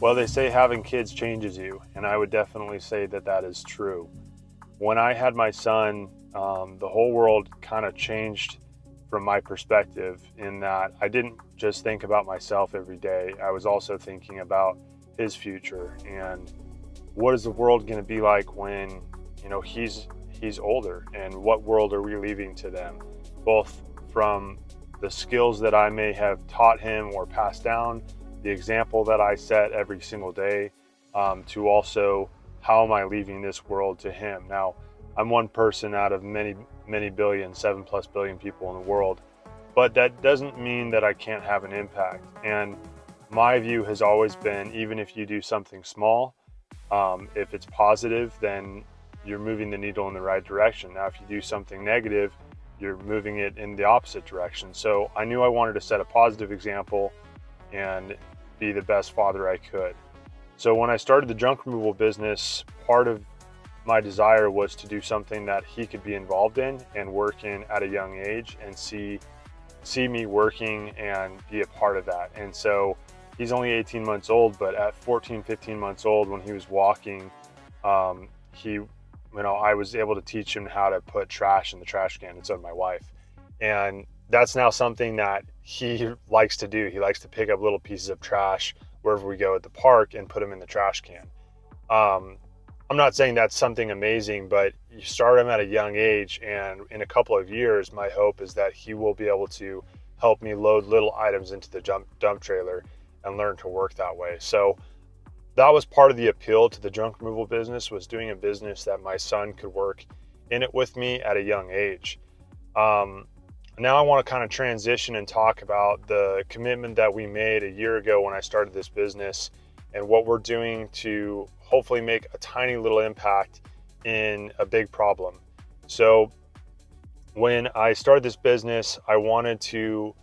Well, they say having kids changes you, and I would definitely say that that is true. When I had my son, the whole world kind of changed from my perspective in that I didn't just think about myself every day. I was also thinking about his future and what is the world going to be like when, he's older, and what world are we leaving to them, both from the skills that I may have taught him or passed down, the example that I set every single day, to also how am I leaving this world to him. Now, I'm one person out of many, many billion, 7+ billion people in the world, but that doesn't mean that I can't have an impact. And my view has always been, even if you do something small, if it's positive, then you're moving the needle in the right direction. Now, if you do something negative, you're moving it in the opposite direction. So I knew I wanted to set a positive example and be the best father I could. So when I started the junk removal business, part of my desire was to do something that he could be involved in and work in at a young age and see me working and be a part of that. And so he's only 18 months old, but at 14, 15 months old, when he was walking, I was able to teach him how to put trash in the trash can, and so did my wife. And that's now something that he likes to do. He likes to pick up little pieces of trash wherever we go at the park and put them in the trash can. I'm not saying that's something amazing, but you start him at a young age, and in a couple of years, my hope is that he will be able to help me load little items into the dump trailer and learn to work that way. So that was part of the appeal to the junk removal business, was doing a business that my son could work in it with me at a young age. Now I want to kind of transition and talk about the commitment that we made a year ago when I started this business and what we're doing to hopefully make a tiny little impact in a big problem. So when I started this business, I wanted to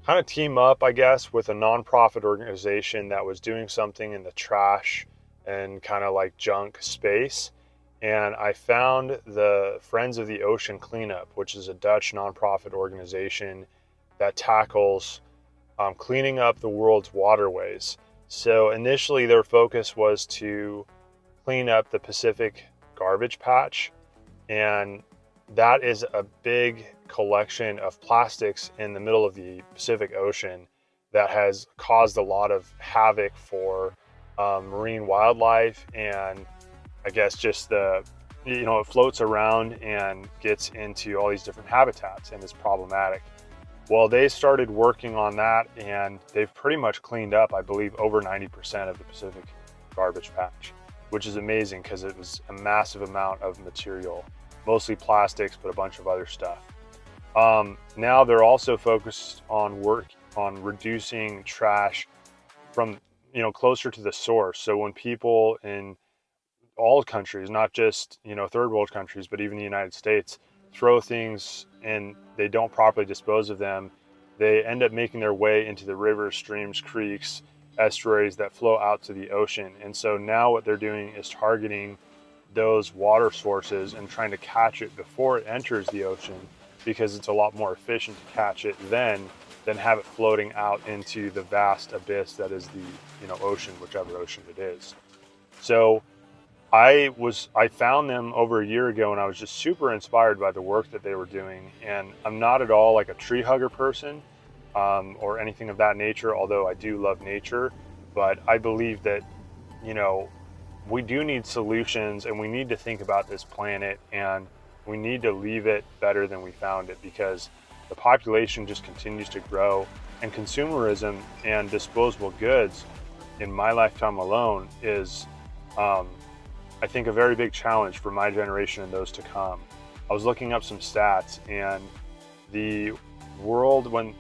kind of team up, I guess, with a nonprofit organization that was doing something in the trash and kind of like junk space. And I found the Friends of the Ocean Cleanup, which is a Dutch nonprofit organization that tackles cleaning up the world's waterways. So initially their focus was to clean up the Pacific garbage patch, and that is a big collection of plastics in the middle of the Pacific Ocean that has caused a lot of havoc for marine wildlife, and I guess just it floats around and gets into all these different habitats and is problematic. Well, they started working on that, and they've pretty much cleaned up, I believe, over 90% of the Pacific garbage patch, which is amazing because it was a massive amount of material, mostly plastics, but a bunch of other stuff. Now they're also focused on reducing trash from, closer to the source. So when people in all countries, not just, third world countries, but even the United States, throw things and they don't properly dispose of them, they end up making their way into the rivers, streams, creeks, estuaries that flow out to the ocean. And so now what they're doing is targeting those water sources and trying to catch it before it enters the ocean, because it's a lot more efficient to catch it then than have it floating out into the vast abyss that is the ocean, whichever ocean it is. So I found them over a year ago, and I was just super inspired by the work that they were doing. And I'm not at all like a tree hugger person or anything of that nature, although I do love nature. But I believe that, we do need solutions, and we need to think about this planet, and we need to leave it better than we found it, because the population just continues to grow, and consumerism and disposable goods in my lifetime alone is I think a very big challenge for my generation and those to come. I was looking up some stats, and the world, in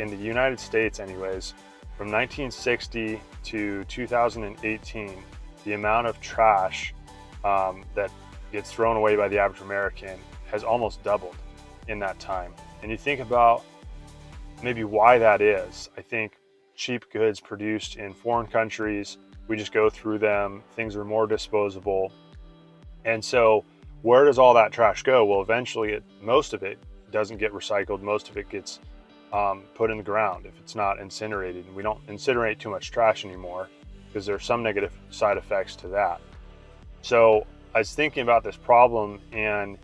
the United States anyways, from 1960 to 2018, the amount of trash that gets thrown away by the average American has almost doubled in that time. And you think about maybe why that is. I think cheap goods produced in foreign countries, we just go through them, things are more disposable. And so where does all that trash go? Well, eventually most of it doesn't get recycled. Most of it gets put in the ground if it's not incinerated. And we don't incinerate too much trash anymore. because there's some negative side effects to that. So I was thinking about this problem and,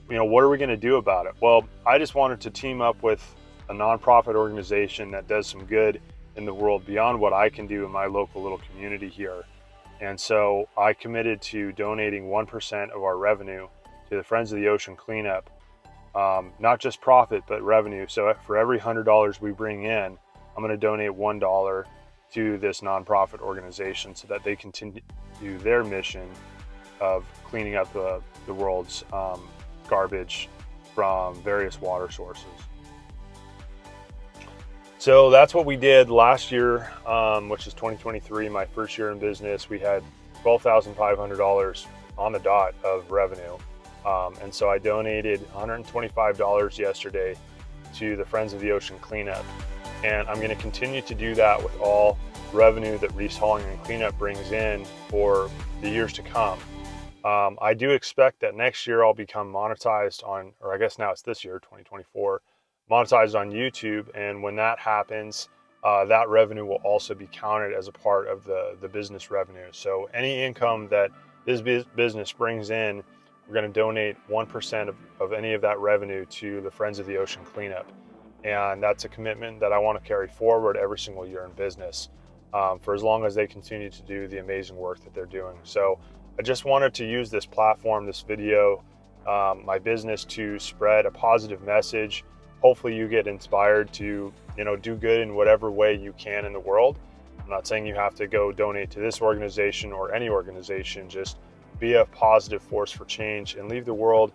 what are we going to do about it? Well, I just wanted to team up with a nonprofit organization that does some good in the world beyond what I can do in my local little community here. And so I committed to donating 1% of our revenue to the Friends of the Ocean cleanup, not just profit, but revenue. So for every $100 we bring in, I'm going to donate $1 to this nonprofit organization so that they continue their mission of cleaning up the world's garbage from various water sources. So that's what we did last year, which is 2023, my first year in business. We had $12,500 on the dot of revenue. And so I donated $125 yesterday to the Friends of the Ocean cleanup. And I'm going to continue to do that with all revenue that Reefs Hauling and Cleanup brings in for the years to come. I do expect that next year I'll become monetized on, or I guess now it's this year, 2024, monetized on YouTube. And when that happens, that revenue will also be counted as a part of the business revenue. So any income that this business brings in, we're going to donate 1% of any of that revenue to the Friends of the Ocean cleanup. And that's a commitment that I want to carry forward every single year in business, for as long as they continue to do the amazing work that they're doing. So I just wanted to use this platform, this video, my business, to spread a positive message. Hopefully you get inspired to, do good in whatever way you can in the world. I'm not saying you have to go donate to this organization or any organization. Just be a positive force for change and leave the world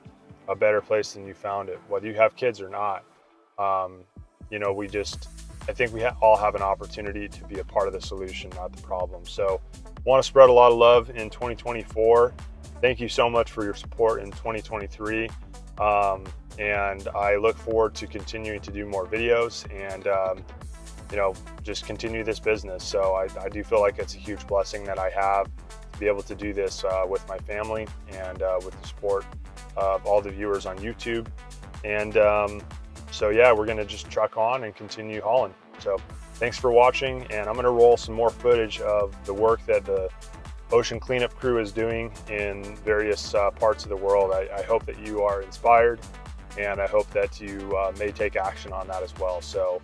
a better place than you found it, whether you have kids or not. I think we all have an opportunity to be a part of the solution, not the problem. So want to spread a lot of love in 2024. Thank you so much for your support in 2023. And I look forward to continuing to do more videos and, just continue this business. So I do feel like it's a huge blessing that I have to be able to do this with my family and with the support of all the viewers on YouTube. And so yeah, we're going to just truck on and continue hauling. So thanks for watching, and I'm going to roll some more footage of the work that the ocean cleanup crew is doing in various parts of the world. I hope that you are inspired, and I hope that you may take action on that as well. So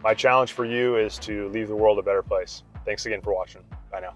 my challenge for you is to leave the world a better place. Thanks again for watching. Bye now.